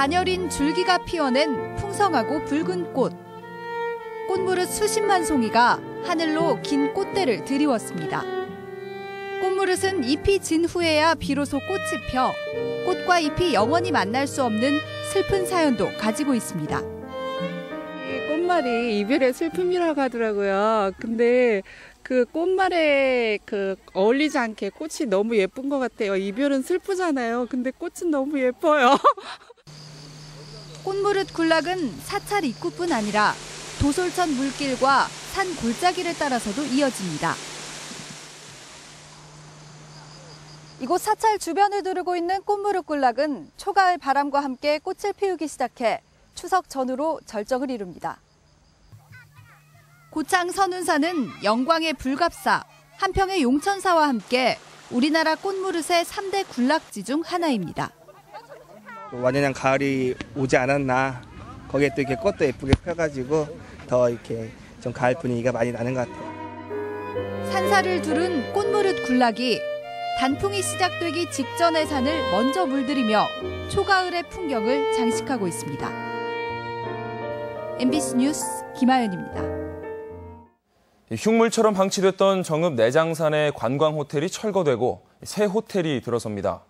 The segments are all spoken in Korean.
가녀린 줄기가 피어낸 풍성하고 붉은 꽃. 꽃무릇 수십만 송이가 하늘로 긴 꽃대를 드리웠습니다. 꽃무릇은 잎이 진 후에야 비로소 꽃이 펴 꽃과 잎이 영원히 만날 수 없는 슬픈 사연도 가지고 있습니다. 이 꽃말이 이별의 슬픔이라고 하더라고요. 근데 그 꽃말에 어울리지 않게 꽃이 너무 예쁜 것 같아요. 이별은 슬프잖아요. 근데 꽃은 너무 예뻐요. 꽃무릇 군락은 사찰 입구뿐 아니라 도솔천 물길과 산 골짜기를 따라서도 이어집니다. 이곳 사찰 주변을 두르고 있는 꽃무릇 군락은 초가을 바람과 함께 꽃을 피우기 시작해 추석 전후로 절정을 이룹니다. 고창 선운사는 영광의 불갑사, 한평의 용천사와 함께 우리나라 꽃무릇의 3대 군락지 중 하나입니다. 완연한 가을이 오지 않았나. 거기에 또 이렇게 꽃도 예쁘게 펴가지고 더 이렇게 좀 가을 분위기가 많이 나는 것 같아요. 산사를 두른 꽃무릇 군락이 단풍이 시작되기 직전의 산을 먼저 물들이며 초가을의 풍경을 장식하고 있습니다. MBC 뉴스 김하연입니다. 흉물처럼 방치됐던 정읍 내장산의 관광호텔이 철거되고 새 호텔이 들어섭니다.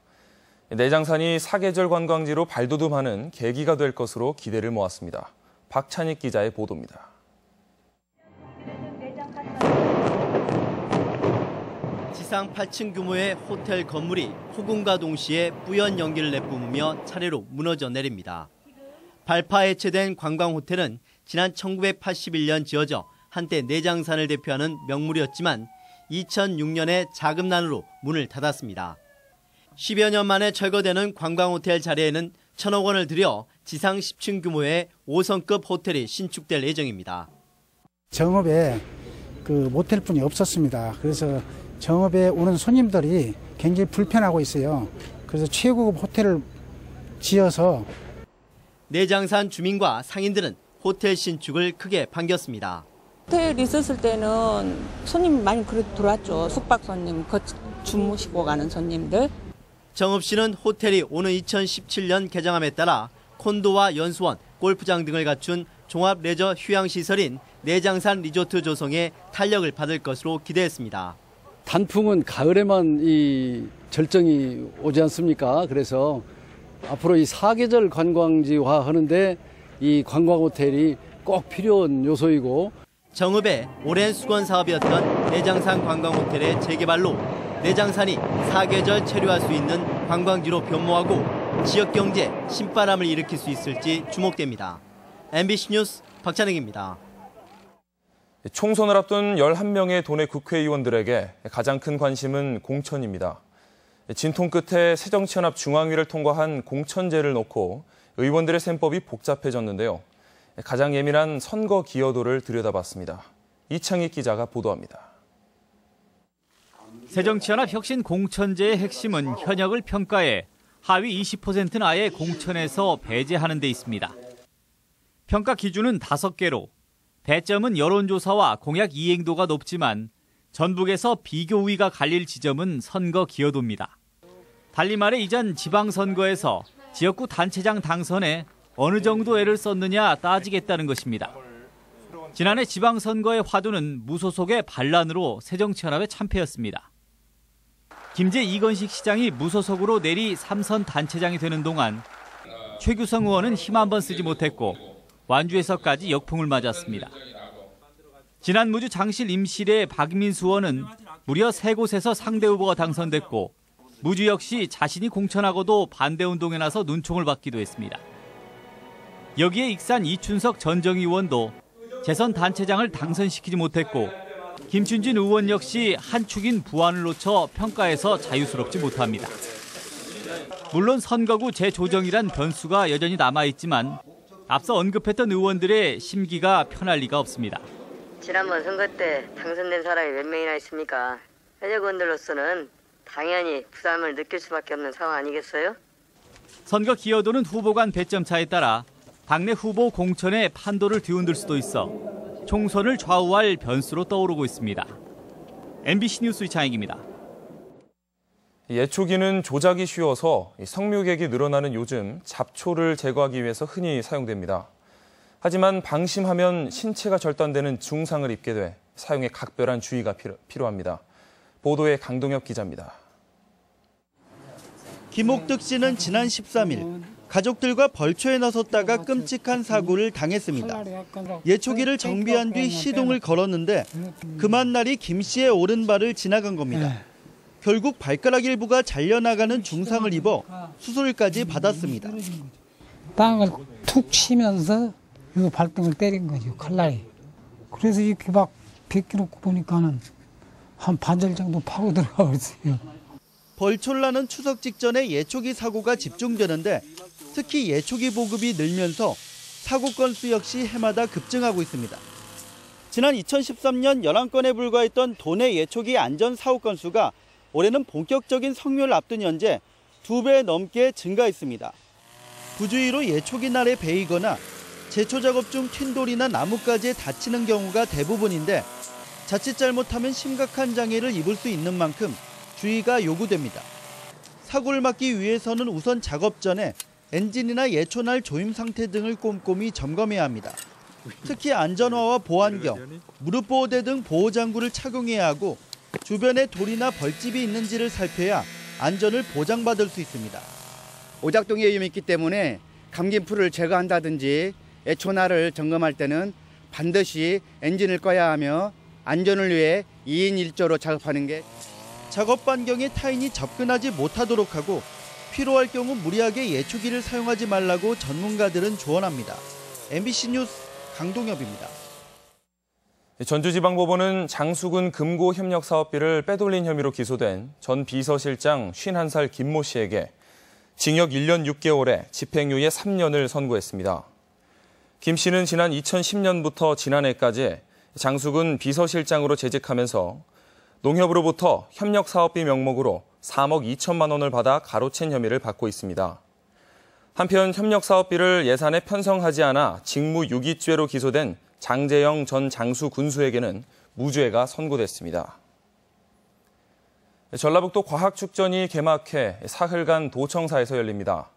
내장산이 사계절 관광지로 발돋움하는 계기가 될 것으로 기대를 모았습니다. 박찬익 기자의 보도입니다. 지상 8층 규모의 호텔 건물이 폭음과 동시에 뿌연 연기를 내뿜으며 차례로 무너져 내립니다. 발파 해체된 관광호텔은 지난 1981년 지어져 한때 내장산을 대표하는 명물이었지만 2006년에 자금난으로 문을 닫았습니다. 10여 년 만에 철거되는 관광호텔 자리에는 1,000억 원을 들여 지상 10층 규모의 5성급 호텔이 신축될 예정입니다. 정읍에 모텔뿐이 없었습니다. 그래서 정읍에 오는 손님들이 굉장히 불편하고 있어요. 그래서 최고급 호텔을 지어서 내장산 주민과 상인들은 호텔 신축을 크게 반겼습니다. 호텔 있었을 때는 손님 많이 들어왔죠. 숙박 손님, 주무시고 가는 손님들. 정읍시는 호텔이 오는 2017년 개장함에 따라 콘도와 연수원, 골프장 등을 갖춘 종합 레저 휴양시설인 내장산 리조트 조성에 탄력을 받을 것으로 기대했습니다. 단풍은 가을에만 이 절정이 오지 않습니까? 그래서 앞으로 이 사계절 관광지화 하는데 이 관광호텔이 꼭 필요한 요소이고, 정읍의 오랜 수건 사업이었던 내장산 관광호텔의 재개발로 내장산이 사계절 체류할 수 있는 관광지로 변모하고 지역 경제 신바람을 일으킬 수 있을지 주목됩니다. MBC 뉴스 박찬익입니다. 총선을 앞둔 11명의 도내 국회의원들에게 가장 큰 관심은 공천입니다. 진통 끝에 새정치연합 중앙위를 통과한 공천제를 놓고 의원들의 셈법이 복잡해졌는데요. 가장 예민한 선거 기여도를 들여다봤습니다. 이창익 기자가 보도합니다. 새정치연합 혁신 공천제의 핵심은 현역을 평가해 하위 20%는 아예 공천에서 배제하는 데 있습니다. 평가 기준은 5개로 배점은 여론조사와 공약 이행도가 높지만 전북에서 비교 우위가 갈릴 지점은 선거 기여도입니다. 달리 말해 이전 지방선거에서 지역구 단체장 당선에 어느 정도 애를 썼느냐 따지겠다는 것입니다. 지난해 지방선거의 화두는 무소속의 반란으로 새정치연합의 참패였습니다. 김제 이건식 시장이 무소속으로 내리 3선 단체장이 되는 동안 최규성 의원은 힘 한 번 쓰지 못했고 완주에서까지 역풍을 맞았습니다. 지난 무주 장실 임실의 박민수 의원은 무려 3곳에서 상대 후보가 당선됐고 무주 역시 자신이 공천하고도 반대운동에 나서 눈총을 받기도 했습니다. 여기에 익산 이춘석 전정희 의원도 재선 단체장을 당선시키지 못했고 김춘진 의원 역시 한 축인 부안을 놓쳐 평가에서 자유스럽지 못합니다. 물론 선거구 재조정이란 변수가 여전히 남아있지만 앞서 언급했던 의원들의 심기가 편할 리가 없습니다. 지난번 선거 때 당선된 사람이 몇 명이나 있습니까? 현역 의원들로서는 당연히 부담을 느낄 수밖에 없는 상황 아니겠어요? 선거 기여도는 후보 간 배점 차에 따라 당내 후보 공천에 판도를 뒤흔들 수도 있어 총선을 좌우할 변수로 떠오르고 있습니다. MBC 뉴스 이창익입니다. 예초기는 조작이 쉬워서 성묘객이 늘어나는 요즘 잡초를 제거하기 위해서 흔히 사용됩니다. 하지만 방심하면 신체가 절단되는 중상을 입게 돼 사용에 각별한 주의가 필요합니다. 보도에 강동엽 기자입니다. 김옥득 씨는 지난 13일 가족들과 벌초에 나섰다가 끔찍한 사고를 당했습니다. 예초기를 정비한 뒤 시동을 걸었는데 그만 날이 김 씨의 오른발을 지나간 겁니다. 결국 발가락 일부가 잘려나가는 중상을 입어 수술까지 받았습니다. 땅을 툭 치면서 이 발등을 때린 거죠, 칼날이. 그래서 이렇게 막 벗겨놓고 보니까는 한 반절 정도 파고 들어가 버렸어요. 벌초를 나는 추석 직전에 예초기 사고가 집중되는데 특히 예초기 보급이 늘면서 사고 건수 역시 해마다 급증하고 있습니다. 지난 2013년 11건에 불과했던 도내 예초기 안전 사고 건수가 올해는 본격적인 성묘를 앞둔 현재 2배 넘게 증가했습니다. 부주의로 예초기 날에 베이거나 제초 작업 중 튄 돌이나 나뭇가지에 다치는 경우가 대부분인데 자칫 잘못하면 심각한 장애를 입을 수 있는 만큼 주의가 요구됩니다. 사고를 막기 위해서는 우선 작업 전에 엔진이나 예초날 조임 상태 등을 꼼꼼히 점검해야 합니다. 특히 안전화와 보안경, 무릎 보호대 등 보호장구를 착용해야 하고 주변에 돌이나 벌집이 있는지를 살펴야 안전을 보장받을 수 있습니다. 오작동의 위험이 있기 때문에 감긴풀을 제거한다든지 예초날을 점검할 때는 반드시 엔진을 꺼야 하며 안전을 위해 2인 1조로 작업하는 게 작업 반경에 타인이 접근하지 못하도록 하고 필요할 경우 무리하게 예초기를 사용하지 말라고 전문가들은 조언합니다. MBC 뉴스 강동엽입니다. 전주지방법원은 장수군 금고 협력 사업비를 빼돌린 혐의로 기소된 전 비서실장 51살 김모 씨에게 징역 1년 6개월에 집행유예 3년을 선고했습니다. 김 씨는 지난 2010년부터 지난해까지 장수군 비서실장으로 재직하면서 농협으로부터 협력 사업비 명목으로 3억 2천만 원을 받아 가로챈 혐의를 받고 있습니다. 한편 협력 사업비를 예산에 편성하지 않아 직무유기죄로 기소된 장재영 전 장수 군수에게는 무죄가 선고됐습니다. 전라북도 과학축전이 개막해 사흘간 도청사에서 열립니다.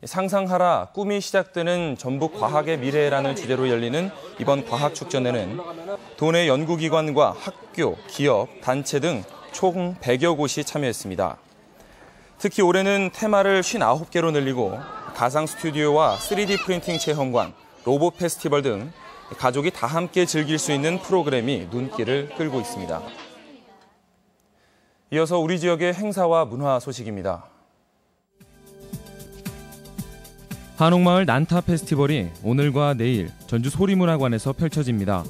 상상하라 꿈이 시작되는 전북 과학의 미래라는 주제로 열리는 이번 과학축전에는 도내 연구기관과 학교, 기업, 단체 등 총 100여 곳이 참여했습니다. 특히 올해는 테마를 59개로 늘리고 가상 스튜디오와 3D 프린팅 체험관, 로봇 페스티벌 등 가족이 다 함께 즐길 수 있는 프로그램이 눈길을 끌고 있습니다. 이어서 우리 지역의 행사와 문화 소식입니다. 한옥마을 난타 페스티벌이 오늘과 내일 전주 소리문화관에서 펼쳐집니다.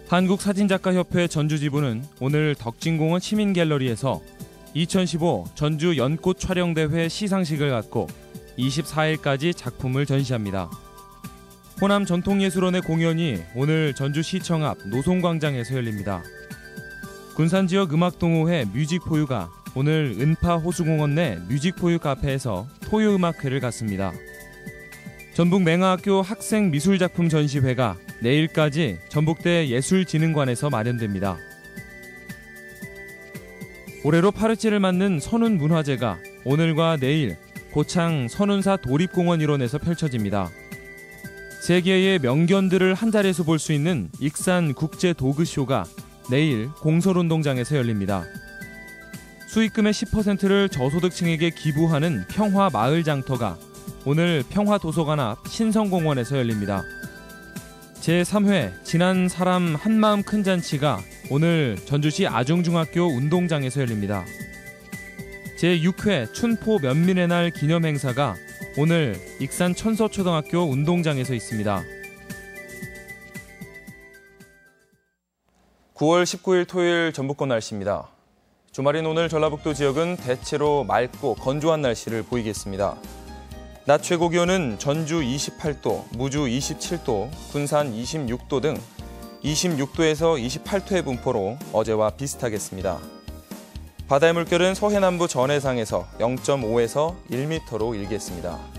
한국사진작가협회 전주지부는 오늘 덕진공원 시민갤러리에서 2015 전주 연꽃 촬영대회 시상식을 갖고 24일까지 작품을 전시합니다. 호남 전통예술원의 공연이 오늘 전주시청 앞 노송광장에서 열립니다. 군산지역 음악동호회 뮤직포유가 오늘 은파 호수공원 내 뮤직포유 카페에서 토요음악회를 갖습니다. 전북 맹아학교 학생미술작품 전시회가 내일까지 전북대 예술진흥관에서 마련됩니다. 올해로 파르치를 맞는 선운문화제가 오늘과 내일 고창 선운사 도립공원 일원에서 펼쳐집니다. 세계의 명견들을 한자리에서 볼 수 있는 익산 국제도그쇼가 내일 공설운동장에서 열립니다. 수익금의 10%를 저소득층에게 기부하는 평화마을장터가 오늘 평화도서관 앞 신성공원에서 열립니다. 제3회 지난 사람 한마음 큰 잔치가 오늘 전주시 아중중학교 운동장에서 열립니다. 제6회 춘포 면민의 날 기념행사가 오늘 익산 천서초등학교 운동장에서 있습니다. 9월 19일 토요일 전북권 날씨입니다. 주말인 오늘 전라북도 지역은 대체로 맑고 건조한 날씨를 보이겠습니다. 낮 최고 기온은 전주 28도, 무주 27도, 군산 26도 등 26도에서 28도의 분포로 어제와 비슷하겠습니다. 바다의 물결은 서해남부 전해상에서 0.5에서 1m로 일겠습니다.